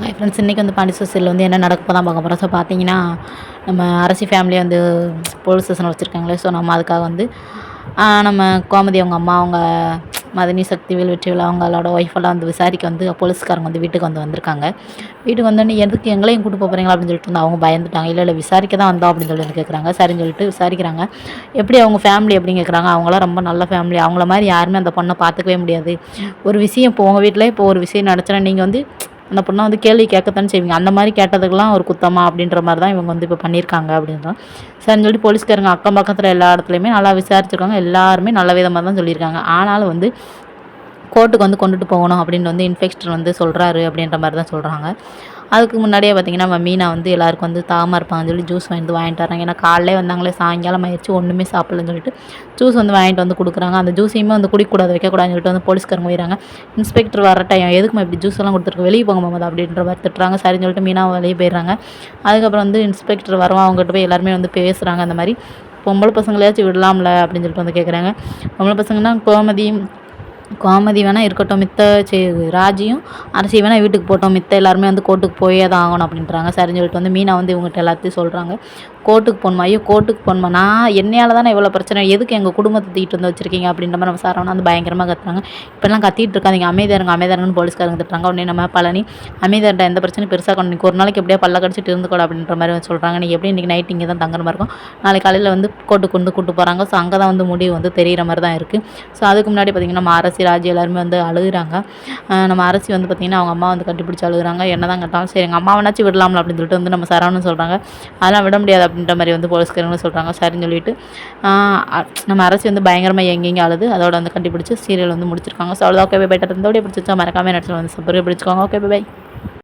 Hi friends, இன்றைக்கி வந்து பாண்டி சோசியலில் வந்து என்ன நடக்க தான் பார்க்க போகிறோம். ஸோ பார்த்தீங்கன்னா, நம்ம அரசி ஃபேமிலியை வந்து போலீஸ் ஸ்டேஷனில் வச்சுருக்காங்களே. ஸோ நம்ம அதுக்காக வந்து நம்ம கோமதி அவங்க அம்மா, அவங்க மதனி சக்திவேல் வெற்றிவேல் அவங்களோட ஒய்ஃபெல்லாம் வந்து விசாரிக்க வந்து போலீஸ்காரங்க வந்து வீட்டுக்கு வந்திருக்காங்க. வீட்டுக்கு வந்தோடனே எதுக்கு எங்களையும் கூட்டு போகிறீங்களா அப்படின்னு சொல்லிட்டு வந்து அவங்க பயந்துட்டாங்க. இல்லை விசாரிக்க தான் வந்தோம் அப்படின்னு சொல்லி கேட்குறாங்க. சரின்னு சொல்லிட்டு விசாரிக்கிறாங்க. எப்படி அவங்க ஃபேமிலி அப்படின்னு கேட்குறாங்க. அவங்களாம் ரொம்ப நல்ல ஃபேமிலி, அவங்கள மாதிரி யாருமே அந்த பொண்ணை பார்த்துக்கவே முடியாது. ஒரு விஷயம் இப்போ உங்கள் வீட்டில் இப்போ ஒரு விஷயம் நடச்சுன்னா நீங்கள் வந்து அந்த பொண்ணை வந்து கேள்வி கேட்கத்தானே செய்வீங்க. அந்த மாதிரி கேட்டதுக்கெல்லாம் ஒரு குத்தமா அப்படின்ற மாதிரி தான் இவங்க வந்து இப்போ பண்ணியிருக்காங்க அப்படின்றான். சரின்னு சொல்லிட்டு போலீஸ்காரங்க அக்கம் பக்கத்தில் எல்லா இடத்துலையுமே நல்லா விசாரிச்சிருக்காங்க. எல்லாருமே நல்ல விதமாக தான் சொல்லியிருக்காங்க. ஆனாலும் வந்து கோர்ட்டுக்கு வந்து கொண்டுட்டு போகணும் அப்படின்னு வந்து இன்ஸ்பெக்டர் வந்து சொல்கிறாரு அப்படின்ற மாதிரி தான் சொல்கிறாங்க. அதுக்கு முன்னாடியே பார்த்திங்கன்னா நம்ம மீனா வந்து எல்லாருக்கும் வந்து தாகமாக இருப்பாங்கன்னு சொல்லி ஜூஸ் வாங்கிட்டு வராங்க. ஏன்னா காலையிலே வந்தாங்களே, சாயங்காலம் ஆயிடுச்சு, ஒன்றுமே சாப்பிடலன்னு சொல்லிட்டு ஜூஸ் வந்து வாங்கிட்டு வந்து கொடுக்குறாங்க. அந்த ஜூஸையுமே வந்து குடிக்கக்கூடாது, வைக்கக்கூடாதுன்னு சொல்லிட்டு வந்து போலீஸ்காரங்க போயிடறாங்க. இன்ஸ்பெக்டர் வர டைம் எதுக்குமா இப்படி ஜூஸ் எல்லாம் கொடுத்துருக்கு, வெளியே போங்க மாமா அப்படின்ற மாதிரி திட்டுறாங்க. சரின்னு சொல்லிட்டு மீனா வெளியே போயிடுறாங்க. அதுக்கப்புறம் வந்து இன்ஸ்பெக்டர் வருவான். அவங்ககிட்ட போய் எல்லாருமே வந்து பேசுகிறாங்க. அந்த மாதிரி பொம்பளை பசங்களையாச்சும் விடலாம்ல அப்படின்னு சொல்லிட்டு வந்து கேட்குறாங்க. பொம்பளை பசங்கன்னா கோமதி வேணால் இருக்கட்டும், மித்த ராஜியும் அரசி வேணால் வீட்டுக்கு போட்டோம், மித்த எல்லாருமே வந்து கோர்ட்டுக்கு போயே தான் ஆகணும் அப்படின்றாங்க. சரின்னு சொல்லிட்டு வந்து மீனா வந்து இவங்ககிட்ட எல்லாத்தையும் சொல்கிறாங்க. கோர்ட்டுக்கு போகணுமா? ஐயோ கோர்ட்டுக்கு போகணுமா? நான் என்னையால் தானே இவ்வளோ பிரச்சனை, எதுக்கு எங்கள் குடும்பத்தை தூக்கிட்டு வந்து வச்சுருக்கீங்க அப்படின்ற மாதிரி நம்ம சரவணா வந்து பயங்கரமாக கத்துறாங்க. இப்போல்லாம் கத்திட்டு இருக்காதிங்க, அமைதியாருங்கன்னு போலீஸ்காரங்க திட்டுறாங்க. உடனே நம்ம பழனி அமைதியார்ட்ட எந்த பிரச்சனையும் பெருசாக கொண்டு ஒரு நாளைக்கு எப்படியா பல்ல கடிச்சிட்டு இருந்துக்கூட அப்படின்ற மாதிரி வந்து சொல்கிறாங்க. நீங்கள் எப்படி இன்றைக்கி நைட் இங்கே தான் தங்குற மாதிரி இருக்கும், நாளைக்கு காலையில் வந்து கோர்ட்டுக்கு வந்து கூட்டு போகிறாங்க. ஸோ அங்கே தான் வந்து முடிவு வந்து தெரிகிற மாதிரி தான் இருக்குது. ஸோ அதுக்கு முன்னாடி பார்த்திங்கன்னா நம்ம அரசி ராஜி எல்லாருமே வந்து அழுகுறாங்க. நம்ம அரசி வந்து பார்த்திங்கன்னா அவங்க அம்மா வந்து கட்டிப்பிடிச்சி அழுகுறாங்க. என்ன தான் கேட்டாலும் சரி எங்கள் அம்மாவனாச்சும் விடலாம்ல அப்படின்னு சொல்லிட்டு வந்து நம்ம சரவணன் சொல்கிறாங்க. அதெல்லாம் விட முடியாது அப்படின்ற மாதிரி வந்து போலீஸ்காரங்களும் சொல்கிறாங்க. சரின்னு சொல்லிட்டு நம்ம அரசி வந்து பயங்கரமாக எங்கெங்கே அழுது அதோட வந்து கட்டிப்பிடிச்சி சீரியல் வந்து முடிச்சிருக்காங்க. ஸோ அவ்வளோ ஓகே பை. இந்த வீடியோ பிடிச்சிச்சா மறக்காம நேரத்தில் வந்து சப்போர்ட் பிடிச்சிக்கோங்க. Okay bye.